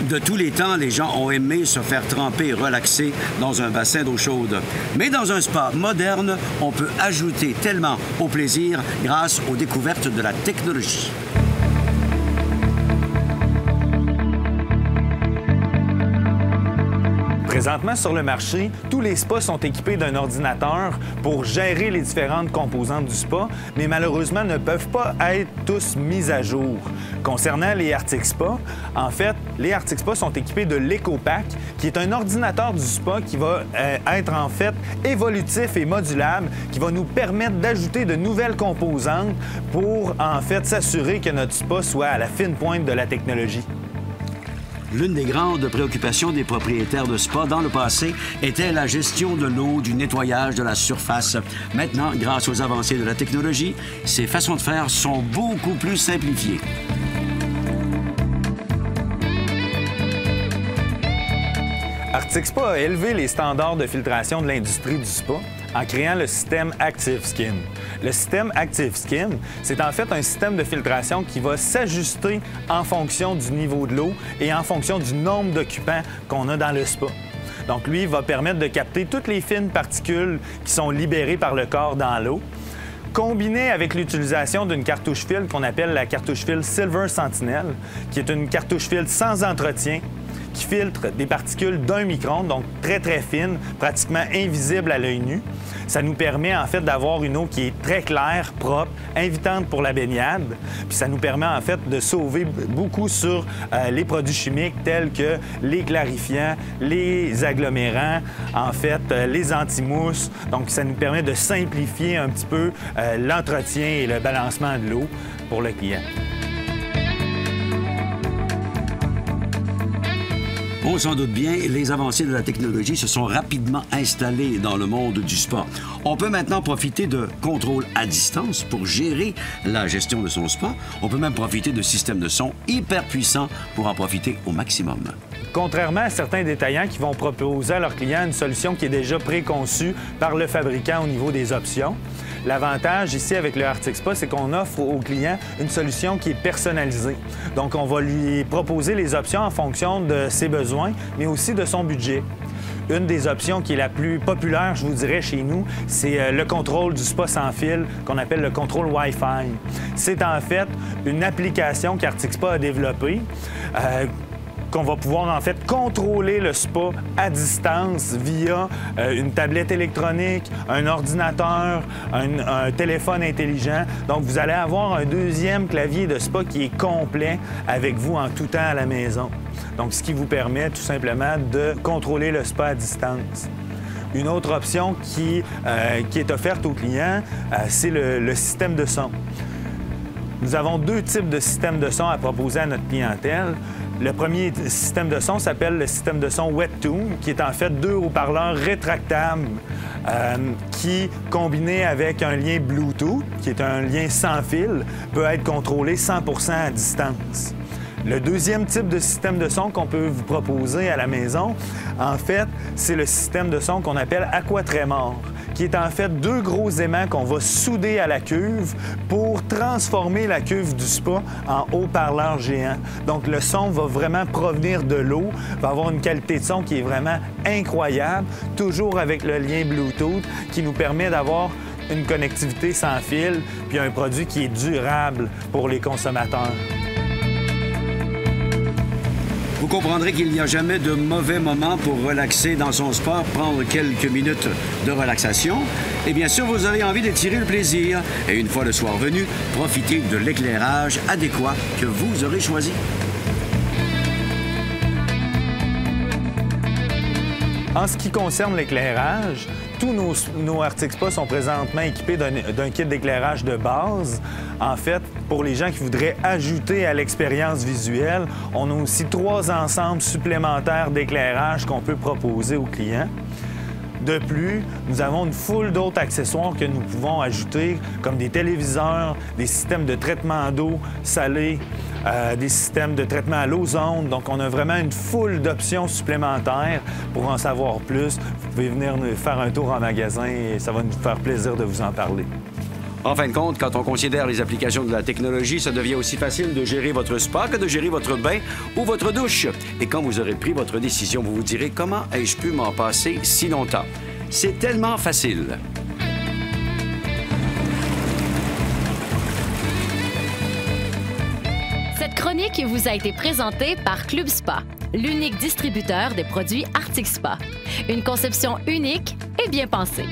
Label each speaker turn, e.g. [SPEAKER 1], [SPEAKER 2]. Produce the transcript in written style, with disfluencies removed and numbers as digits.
[SPEAKER 1] De tous les temps, les gens ont aimé se faire tremper et relaxer dans un bassin d'eau chaude. Mais dans un spa moderne, on peut ajouter tellement au plaisir grâce aux découvertes de la technologie.
[SPEAKER 2] Présentement, sur le marché, tous les spas sont équipés d'un ordinateur pour gérer les différentes composantes du spa, mais malheureusement ne peuvent pas être tous mis à jour. Concernant les Arctic Spa, en fait, les Arctic Spa sont équipés de l'EcoPack, qui est un ordinateur du spa qui va être en fait évolutif et modulable, qui va nous permettre d'ajouter de nouvelles composantes pour en fait s'assurer que notre spa soit à la fine pointe de la technologie.
[SPEAKER 1] L'une des grandes préoccupations des propriétaires de spa dans le passé était la gestion de l'eau, du nettoyage de la surface. Maintenant, grâce aux avancées de la technologie, ces façons de faire sont beaucoup plus simplifiées.
[SPEAKER 2] Arctic Spa a élevé les standards de filtration de l'industrie du spa en créant le système Active Skin. Le système Active Skin, c'est en fait un système de filtration qui va s'ajuster en fonction du niveau de l'eau et en fonction du nombre d'occupants qu'on a dans le spa. Donc, lui, il va permettre de capter toutes les fines particules qui sont libérées par le corps dans l'eau, combiné avec l'utilisation d'une cartouche fil qu'on appelle la cartouche fil Silver Sentinel, qui est une cartouche fil sans entretien, qui filtre des particules d'1 micron, donc très, très fines, pratiquement invisibles à l'œil nu. Ça nous permet, en fait, d'avoir une eau qui est très claire, propre, invitante pour la baignade. Puis ça nous permet, en fait, de sauver beaucoup sur les produits chimiques tels que les clarifiants, les agglomérants, en fait, les anti-mousses. Donc, ça nous permet de simplifier un petit peu l'entretien et le balancement de l'eau pour le client.
[SPEAKER 1] On s'en doute bien, les avancées de la technologie se sont rapidement installées dans le monde du spa. On peut maintenant profiter de contrôles à distance pour gérer la gestion de son spa. On peut même profiter de systèmes de son hyper puissants pour en profiter au maximum.
[SPEAKER 2] Contrairement à certains détaillants qui vont proposer à leurs clients une solution qui est déjà préconçue par le fabricant au niveau des options, l'avantage ici avec le Arctic Spa, c'est qu'on offre au client une solution qui est personnalisée. Donc, on va lui proposer les options en fonction de ses besoins, mais aussi de son budget. Une des options qui est la plus populaire, je vous dirais, chez nous, c'est le contrôle du spa sans fil, qu'on appelle le contrôle Wi-Fi. C'est en fait une application qu'Arctic Spa a développée, qu'on va pouvoir en fait contrôler le spa à distance via une tablette électronique, un ordinateur, un téléphone intelligent. Donc, vous allez avoir un deuxième clavier de spa qui est complet avec vous en tout temps à la maison. Donc, ce qui vous permet tout simplement de contrôler le spa à distance. Une autre option qui est offerte aux clients, c'est le système de son. Nous avons deux types de systèmes de son à proposer à notre clientèle. Le premier système de son s'appelle le système de son WetTune, qui est en fait deux haut-parleurs rétractables qui, combinés avec un lien Bluetooth, qui est un lien sans fil, peut être contrôlé 100% à distance. Le deuxième type de système de son qu'on peut vous proposer à la maison, en fait, c'est le système de son qu'on appelle Aquatremor, qui est en fait deux gros aimants qu'on va souder à la cuve pour transformer la cuve du spa en haut-parleur géant. Donc, le son va vraiment provenir de l'eau, va avoir une qualité de son qui est vraiment incroyable, toujours avec le lien Bluetooth qui nous permet d'avoir une connectivité sans fil, puis un produit qui est durable pour les consommateurs.
[SPEAKER 1] Vous comprendrez qu'il n'y a jamais de mauvais moment pour relaxer dans son spa, prendre quelques minutes de relaxation. Et bien sûr, vous avez envie de tirer le plaisir. Et une fois le soir venu, profitez de l'éclairage adéquat que vous aurez choisi.
[SPEAKER 2] En ce qui concerne l'éclairage, tous nos Arctic Spa sont présentement équipés d'un kit d'éclairage de base. En fait, pour les gens qui voudraient ajouter à l'expérience visuelle, on a aussi 3 ensembles supplémentaires d'éclairage qu'on peut proposer aux clients. De plus, nous avons une foule d'autres accessoires que nous pouvons ajouter, comme des téléviseurs, des systèmes de traitement d'eau salée, des systèmes de traitement à l'ozone. Donc, on a vraiment une foule d'options supplémentaires. Pour en savoir plus, vous pouvez venir nous faire un tour en magasin et ça va nous faire plaisir de vous en parler.
[SPEAKER 1] En fin de compte, quand on considère les applications de la technologie, ça devient aussi facile de gérer votre spa que de gérer votre bain ou votre douche. Et quand vous aurez pris votre décision, vous vous direz « Comment ai-je pu m'en passer si longtemps? » C'est tellement facile.
[SPEAKER 3] Cette chronique vous a été présentée par Club Spa, l'unique distributeur des produits Arctic Spa. Une conception unique et bien pensée.